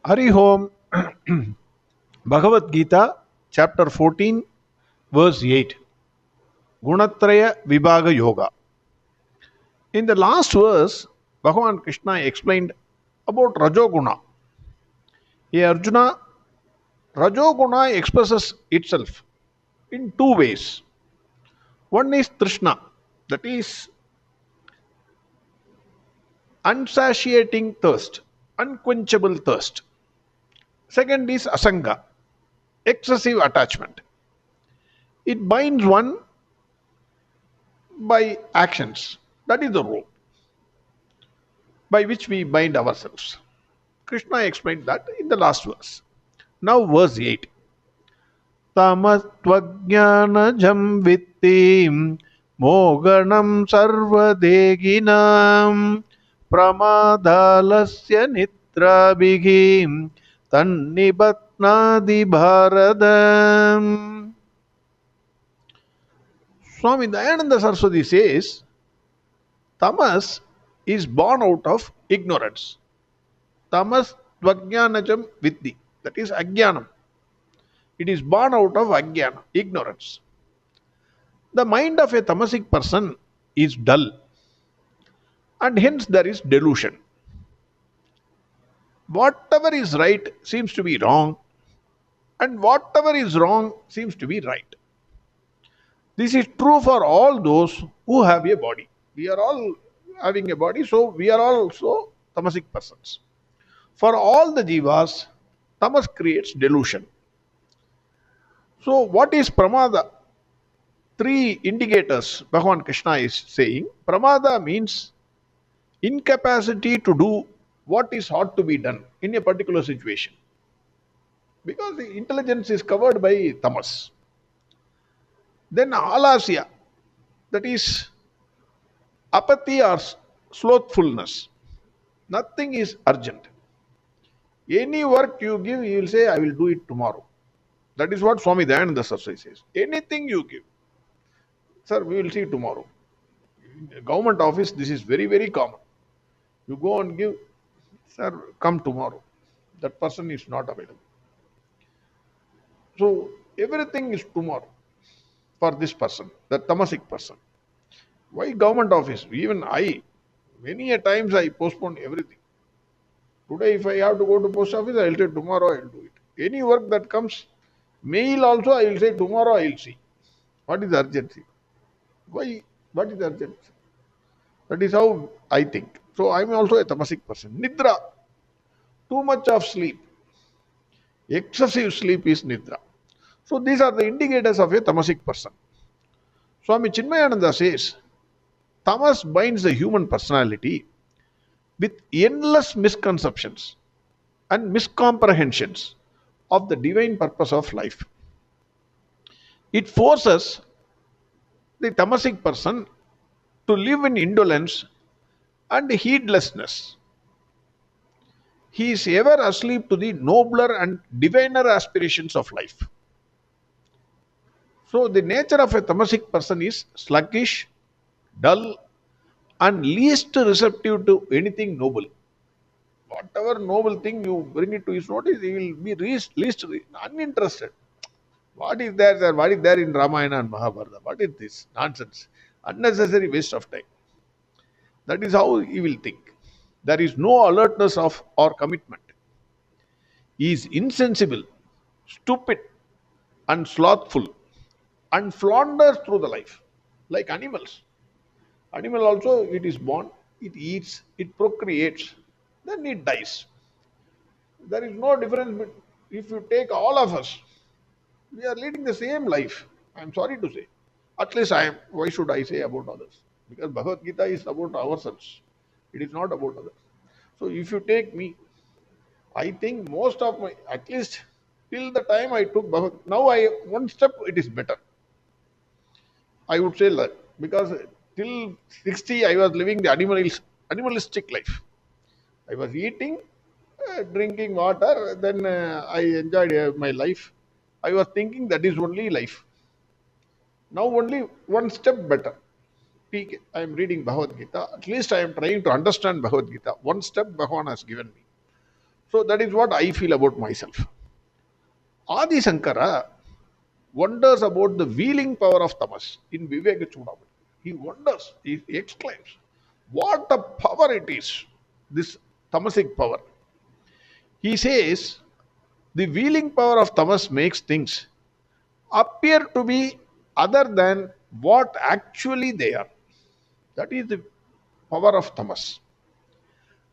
Hari Om, Bhagavad Gita, chapter 14, verse 8. Gunatraya Vibhaga Yoga. In the last verse, Bhagavan Krishna explained about Rajoguna. Hey Arjuna, Rajoguna expresses itself in two ways. One is Trishna, that is unsatiating thirst, unquenchable thirst. Second is Asanga, excessive attachment. It binds one by actions. That is the rule by which we bind ourselves. Krishna explained that in the last verse. Now, verse 8. Tamas tvajnanajam vittim moganam sarvadeginam pramadalasya nitrabhigim tannibatnadi bharadam. Swami Dayananda Saraswati says, Tamas is born out of ignorance. Tamas tvajnanajam vitti. That is ajnanam. It is born out of ajnana, ignorance. The mind of a tamasic person is dull, and hence there is delusion. Whatever is right seems to be wrong, and whatever is wrong seems to be right. This is true for all those who have a body. We are all having a body, so we are also tamasic persons. For all the jivas, tamas creates delusion. So, what is pramada? Three indicators Bhagavan Krishna is saying. Pramada means incapacity to do what is ought to be done in a particular situation. Because the intelligence is covered by tamas. Then alasya, that is apathy or slothfulness. Nothing is urgent. Any work you give, you will say, I will do it tomorrow. That is what Swami Dayananda Saraswati says. Anything you give, sir, we will see tomorrow. In a government office, this is very, very common. You go and give, sir, come tomorrow. That person is not available. So, everything is tomorrow for this person, the tamasic person. Why government office? Even I, many a times I postpone everything. Today, if I have to go to post office, I will say tomorrow I will do it. Any work that comes, mail also I will say tomorrow I will see. What is urgency? Why? What is urgent? That is how I think. So I am also a tamasic person. Nidra, too much of sleep. Excessive sleep is nidra. So these are the indicators of a tamasic person. Swami Chinmayananda says, tamas binds the human personality with endless misconceptions and miscomprehensions of the divine purpose of life. It forces the tamasic person to live in indolence and heedlessness. He is ever asleep to the nobler and diviner aspirations of life. So, the nature of a tamasic person is sluggish, dull, and least receptive to anything noble. Whatever noble thing you bring it to his notice, he will be least uninterested. What is there, sir? What is there in Ramayana and Mahabharata? What is this nonsense? Unnecessary waste of time. That is how he will think. There is no alertness of or commitment. He is insensible, stupid, and slothful, and flounders through the life like animals. Animal also, it is born, it eats, it procreates, then it dies. There is no difference. If you take all of us, we are leading the same life. I am sorry to say. At least I am. Why should I say about others? Because Bhagavad Gita is about ourselves. It is not about others. So if you take me, I think most of my, at least till the time I took Bhagavad, now I one step it is better. I would say that because till 60 I was living the animalistic life. I was eating, drinking water, then I enjoyed my life. I was thinking that is only life. Now only one step better. I am reading Bhagavad Gita. At least I am trying to understand Bhagavad Gita. One step Bhagavan has given me. So that is what I feel about myself. Adi Sankara wonders about the wheeling power of tamas in Viveka Chudamani. He wonders, he exclaims, what a power it is, this tamasic power. He says, the wheeling power of tamas makes things appear to be other than what actually they are. That is the power of tamas.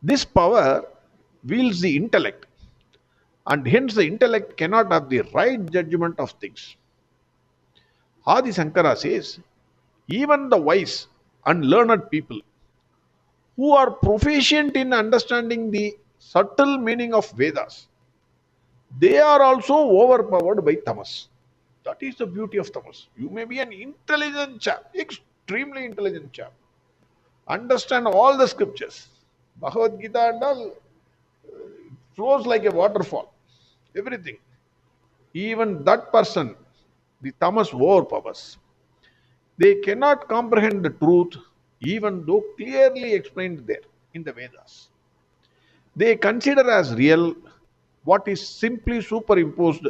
This power wields the intellect, and hence the intellect cannot have the right judgment of things. Adi Sankara says, even the wise and learned people who are proficient in understanding the subtle meaning of Vedas, they are also overpowered by tamas. That is the beauty of tamas. You may be an intelligent chap, extremely intelligent chap, understand all the scriptures. Bhagavad Gita and all flows like a waterfall. Everything. Even that person, the tamas overpowers. They cannot comprehend the truth even though clearly explained there in the Vedas. They consider as real what is simply superimposed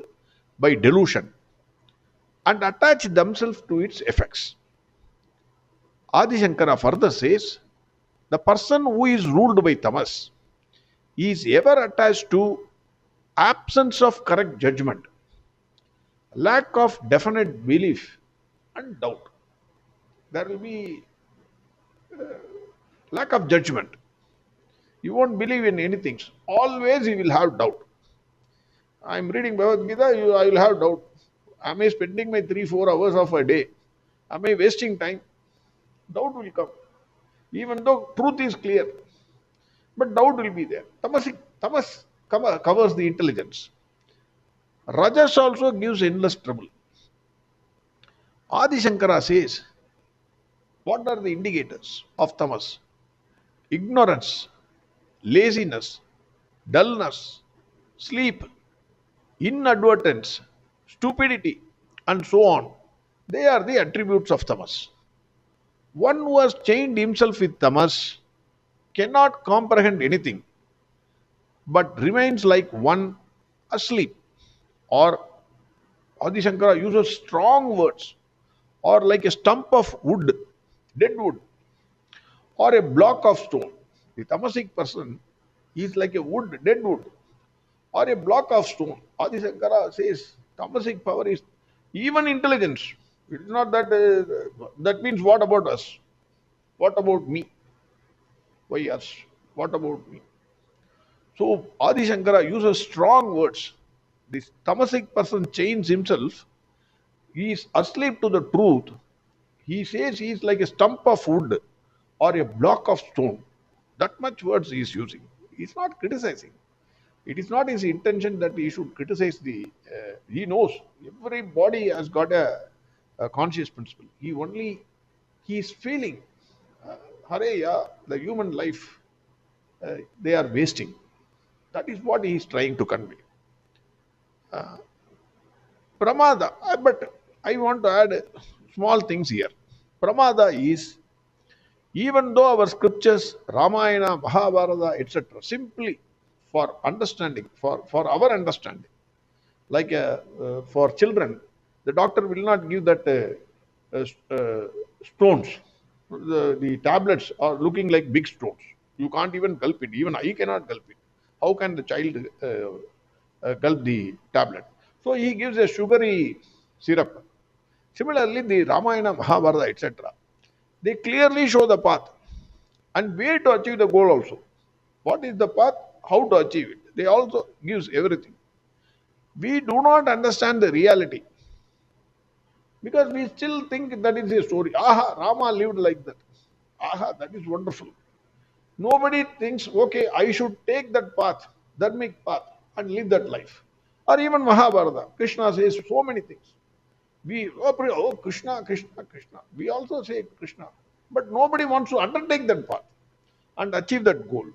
by delusion and attach themselves to its effects. Adi Shankara further says, the person who is ruled by tamas is ever attached to absence of correct judgment, lack of definite belief, and doubt. There will be lack of judgment. You won't believe in anything. Always you will have doubt. I am reading Bhagavad Gita, I will have doubt. Am I spending my 3-4 hours of a day? Am I wasting time? Doubt will come. Even though truth is clear, but doubt will be there. Tamas covers the intelligence. Rajas also gives endless trouble. Adi Shankara says, what are the indicators of tamas? Ignorance, laziness, dullness, sleep, inadvertence, stupidity, and so on. They are the attributes of tamas. One who has chained himself with tamas cannot comprehend anything but remains like one asleep. Or Adi Shankara uses strong words, or like a stump of wood, dead wood, or a block of stone. The tamasic person is like a wood, dead wood, or a block of stone. Adi Shankara says tamasic power is even intelligence. It is not that that means what about us? What about me? Why us? What about me? So Adi Shankara uses strong words. This tamasic person chains himself. He is asleep to the truth. He says he is like a stump of wood or a block of stone. That much words he is using. He is not criticizing. It is not his intention that he should criticize the. He knows everybody has got a conscious principle. He is feeling, hare ya, the human life, they are wasting. That is what he is trying to convey. Pramada, but I want to add small things here. Pramada is, even though our scriptures, Ramayana, Mahabharata, etc., simply for understanding, for our understanding, like for children, the doctor will not give that stones. The tablets are looking like big stones. You can't even gulp it. Even I cannot gulp it. How can the child gulp the tablet? So he gives a sugary syrup. Similarly, the Ramayana, Mahabharata, etc., they clearly show the path and way to achieve the goal also. What is the path? How to achieve it? They also gives everything. We do not understand the reality because we still think that is a story. Aha, Rama lived like that. Aha, that is wonderful. Nobody thinks, okay, I should take that path, dharmic path, and live that life. Or even Mahabharata, Krishna says so many things. We oh Krishna, Krishna, Krishna. We also say Krishna, but nobody wants to undertake that path and achieve that goal.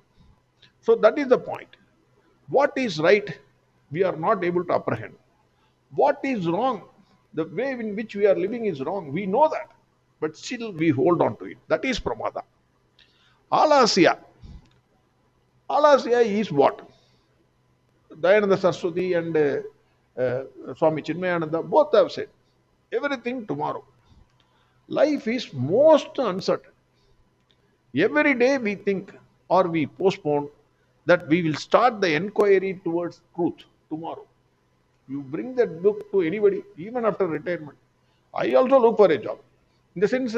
So that is the point. What is right, we are not able to apprehend. What is wrong, the way in which we are living is wrong. We know that, but still we hold on to it. That is pramada. Alasya. Alasya is what? Dayananda Saraswati and Swami Chinmayananda both have said everything tomorrow. Life is most uncertain. Every day we think or we postpone that we will start the enquiry towards truth tomorrow. You bring that book to anybody, even after retirement. I also look for a job. In the sense,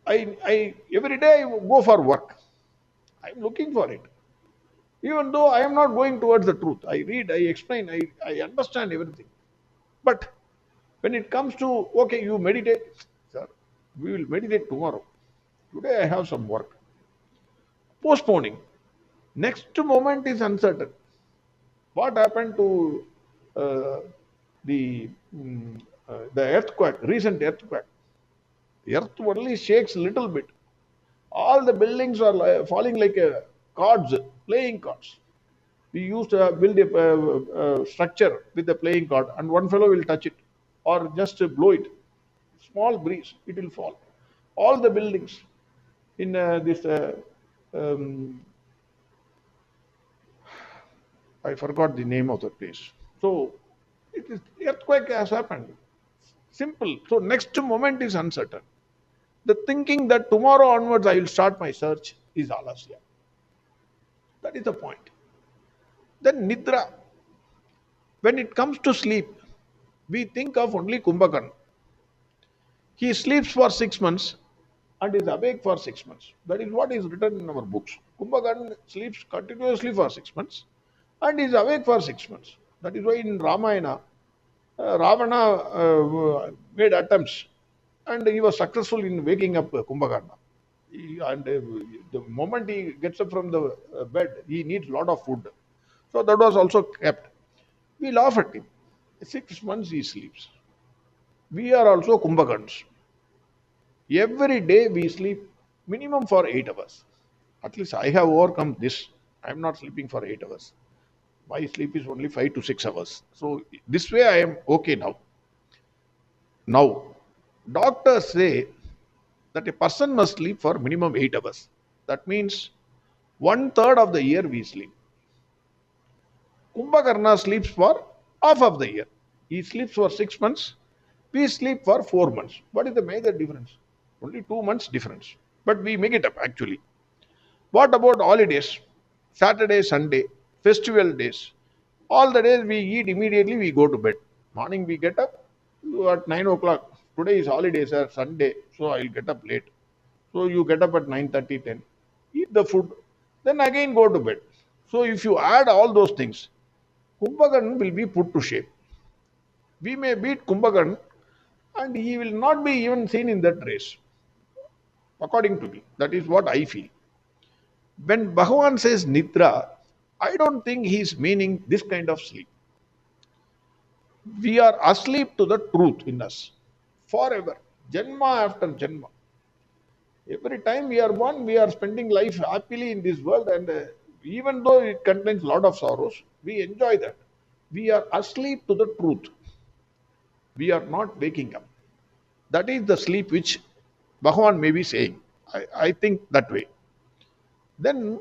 I every day I go for work. I'm looking for it. Even though I am not going towards the truth, I read, I explain, I understand everything. But when it comes to, okay, you meditate, sir, we will meditate tomorrow. Today I have some work. Postponing. Next moment is uncertain. What happened to uh, the earthquake, recent earthquake? The earth only shakes little bit. All the buildings are falling like cards, playing cards. We used to build a structure with a playing card, and one fellow will touch it or just blow it. Small breeze, it will fall. All the buildings in this, um, I forgot the name of the place. So, it is earthquake has happened. Simple. So, next moment is uncertain. The thinking that tomorrow onwards I will start my search is alasya. That is the point. Then nidra. When it comes to sleep, we think of only Kumbhakarna. He sleeps for 6 months and is awake for 6 months. That is what is written in our books. Kumbhakarna sleeps continuously for 6 months and is awake for 6 months. That is why in Ramayana, Ravana made attempts and he was successful in waking up Kumbhakarna. And the moment he gets up from the bed, he needs a lot of food. So that was also kept. We laugh at him. 6 months he sleeps. We are also Kumbhakarns. Every day we sleep minimum for 8 hours. At least I have overcome this. I am not sleeping for 8 hours. My sleep is only 5 to 6 hours. So this way I am okay now. Now, doctors say that a person must sleep for minimum 8 hours. That means one third of the year we sleep. Kumbhakarna sleeps for half of the year. He sleeps for 6 months. We sleep for 4 months. What is the major difference? Only 2 months difference. But we make it up actually. What about holidays? Saturday, Sunday, festival days. All the days we eat immediately, we go to bed. Morning we get up at 9 o'clock. Today is holiday, sir, Sunday, so I'll get up late. So you get up at 9:30, 10. Eat the food, then again go to bed. So if you add all those things, Kumbhakarna will be put to shame. We may beat Kumbhakarna and he will not be even seen in that race. According to me, that is what I feel. When Bhagavan says Nidra, I don't think he is meaning this kind of sleep. We are asleep to the truth in us forever, Janma after Janma. Every time we are born, we are spending life happily in this world, and even though it contains a lot of sorrows, we enjoy that. We are asleep to the truth. We are not waking up. That is the sleep which Bhagavan may be saying. I think that way. Then,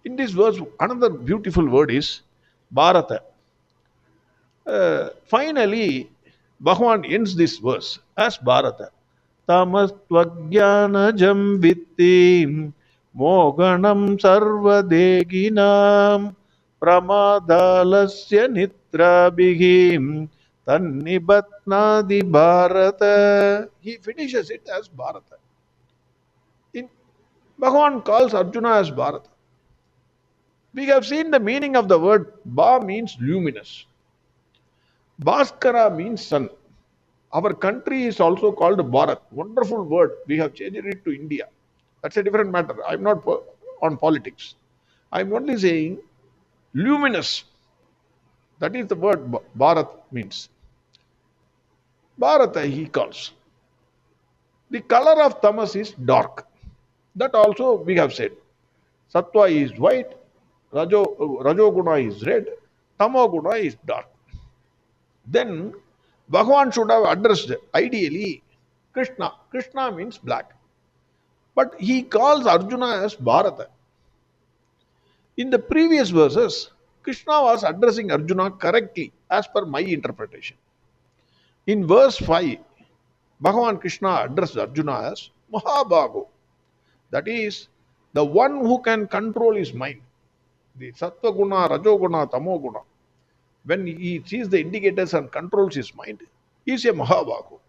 in this verse, another beautiful word is Bharata. Finally, Bhagavan ends this verse as Bharata. Tamas tvagyanajam vittim moganam sarvadeginam pramadalasya nitrabhihim tannibatnadi Bharata. He finishes it as Bharata. In Bhagavan calls Arjuna as Bharata. We have seen the meaning of the word Ba means luminous. Bhaskara means sun. Our country is also called Bharat. Wonderful word. We have changed it to India. That's a different matter. I'm not on politics. I'm only saying luminous. That is the word Bharat means. Bharata he calls. The color of tamas is dark. That also we have said. Sattva is white, Rajoguna is red, Tamoguna is dark. Then Bhagavan should have addressed ideally Krishna. Krishna means black. But he calls Arjuna as Bharata. In the previous verses, Krishna was addressing Arjuna correctly as per my interpretation. In verse 5, Bhagavan Krishna addressed Arjuna as Mahabhago, that is, the one who can control his mind. The Sattva Guna, Rajo Guna, Tamo Guna. When he sees the indicators and controls his mind, he is a Mahabhago.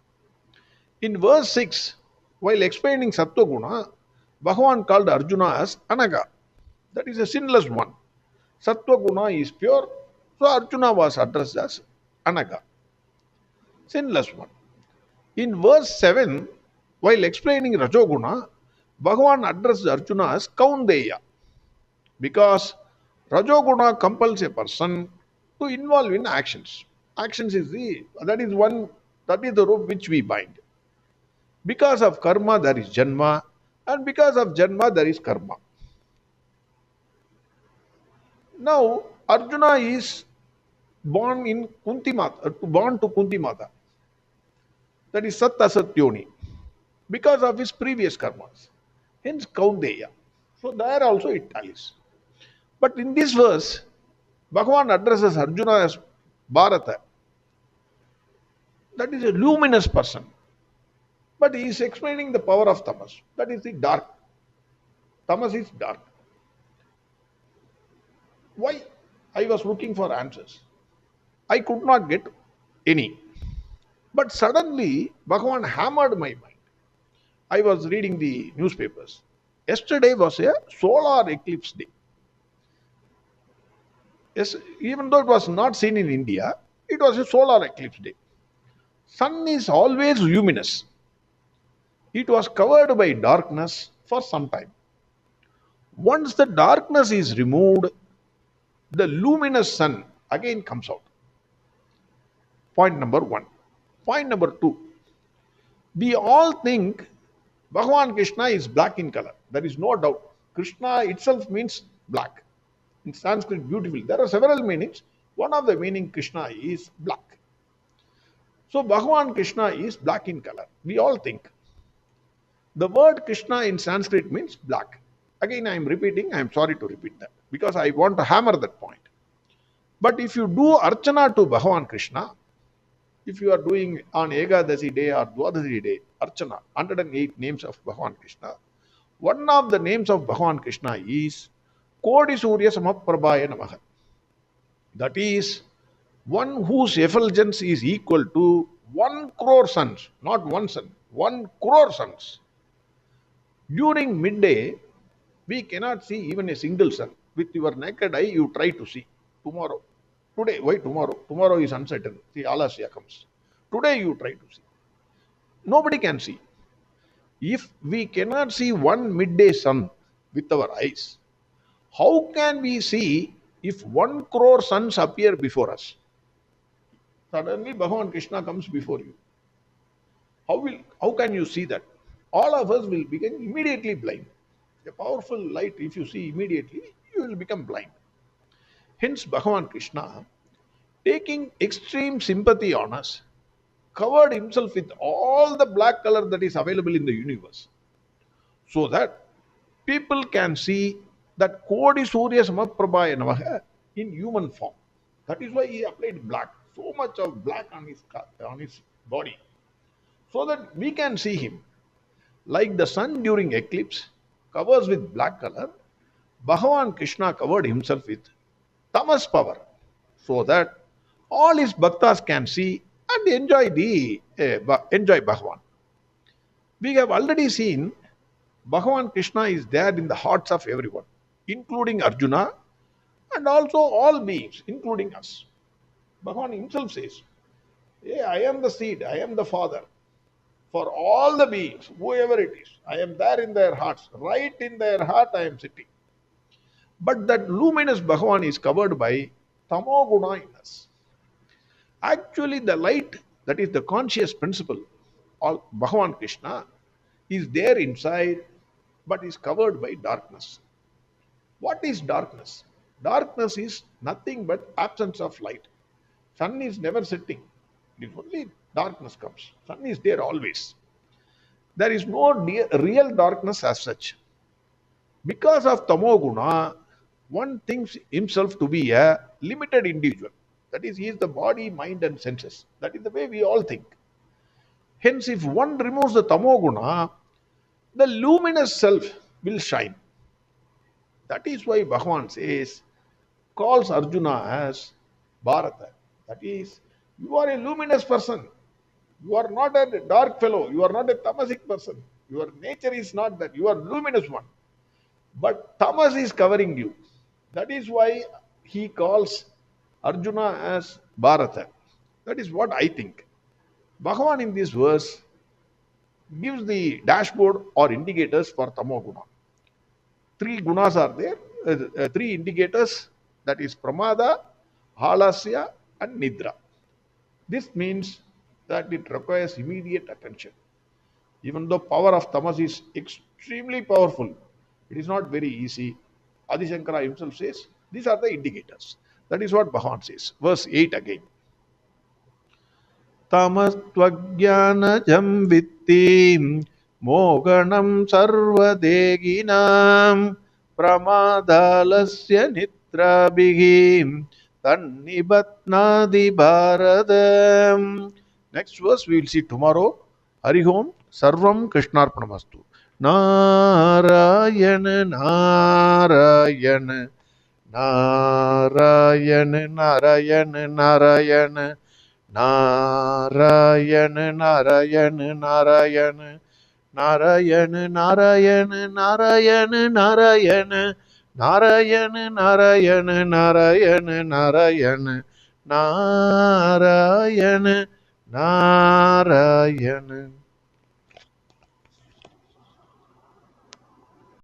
In verse 6, while explaining Sattva Guna, Bhagavan called Arjuna as Anaga, that is a sinless one. Sattva Guna is pure, so Arjuna was addressed as Anaga, sinless one. In verse 7, while explaining Rajoguna, Bhagavan addressed Arjuna as Kaundeya, because Rajoguna compels a person to involve in actions. Actions is the rope which we bind. Because of karma there is janma, and because of janma there is karma. Now Arjuna is born to Kunti Mata. That is Sat Asat Yoni, because of his previous karmas. Hence Kaundeya. So there also it tallies. But in this verse, Bhagavan addresses Arjuna as Bharata. That is a luminous person. But he is explaining the power of Tamas. That is the dark. Tamas is dark. Why? I was looking for answers. I could not get any. But suddenly, Bhagavan hammered my mind. I was reading the newspapers. Yesterday was a solar eclipse day. Yes, even though it was not seen in India, it was a solar eclipse day. Sun is always luminous. It was covered by darkness for some time. Once the darkness is removed, the luminous sun again comes out. Point number 1. Point number 2. We all think Bhagavan Krishna is black in color. There is no doubt. Krishna itself means black. In Sanskrit, beautiful. There are several meanings. One of the meaning Krishna is black. So Bhagavan Krishna is black in color. We all think. The word Krishna in Sanskrit means black. Again, I am repeating. I am sorry to repeat that because I want to hammer that point. But if you do Archana to Bhagavan Krishna, if you are doing on Ekadasi day or Dwadasi day, Archana, 108 names of Bhagavan Krishna, one of the names of Bhagavan Krishna is Kodi Surya Samaprabhaya Namaha. That is, one whose effulgence is equal to 1 crore suns, not one sun, 1 crore suns. During midday, we cannot see even a single sun. With your naked eye, you try to see. Tomorrow. Today, why tomorrow? Tomorrow is uncertain. See, Alasya comes. Today you try to see. Nobody can see. If we cannot see one midday sun with our eyes, how can we see if 1 crore suns appear before us? Suddenly Bhagavan Krishna comes before you. How can you see that? All of us will become immediately blind. A powerful light, if you see immediately, you will become blind. Hence Bhagavan Krishna, taking extreme sympathy on us, covered himself with all the black color that is available in the universe, so that people can see that Kodi Surya Samaprabhaya Namaha in human form. That is why he applied black, so much of black on his body, so that we can see him. Like the sun during eclipse covers with black color, Bhagavan Krishna covered himself with Tamas power, so that all his bhaktas can see and enjoy Bhagavan. We have already seen Bhagavan Krishna is there in the hearts of everyone, including Arjuna, and also all beings, including us. Bhagavan himself says, hey, I am the seed, I am the father. For all the beings, whoever it is, I am there in their hearts. Right in their heart I am sitting. But that luminous Bhagavan is covered by Tamo Guna in us. Actually, the light, that is the conscious principle of Bhagavan Krishna, is there inside, but is covered by darkness. What is darkness? Darkness is nothing but absence of light. Sun is never setting. It is only darkness comes. Sun is there always. There is no real darkness as such. Because of Tamoguna, one thinks himself to be a limited individual. That is, he is the body, mind, and senses. That is the way we all think. Hence, if one removes the tamoguna, the luminous self will shine. That is why Bhagavan says, calls Arjuna as Bharata. That is, you are a luminous person. You are not a dark fellow. You are not a tamasic person. Your nature is not that. You are luminous one. But tamas is covering you. That is why he calls Arjuna as Bharata. That is what I think. Bhagavan in this verse gives the dashboard or indicators for tamoguna. Three gunas are there, three indicators, that is pramada, halasya, and nidra. This means that it requires immediate attention. Even though power of tamas is extremely powerful, it is not very easy. Adi Shankara himself says these are the indicators. That is what Bhagavan says. Verse 8 again. तमस्त्वज्ञानजं वित्तिं मोगणं सर्वदेगिनां प्रमादालस्य निद्राभिः तन्निबध्नाति Bharat. Next verse we will see tomorrow. Hari Om. Sarvam Krishnarpanamastu. Narayan Narayan Narayan Narayan Narayan Narayan Narayan Narayan Narayan Narayan Narayan Narayan Narayan Narayan Narayan Narayan Narayan Narayan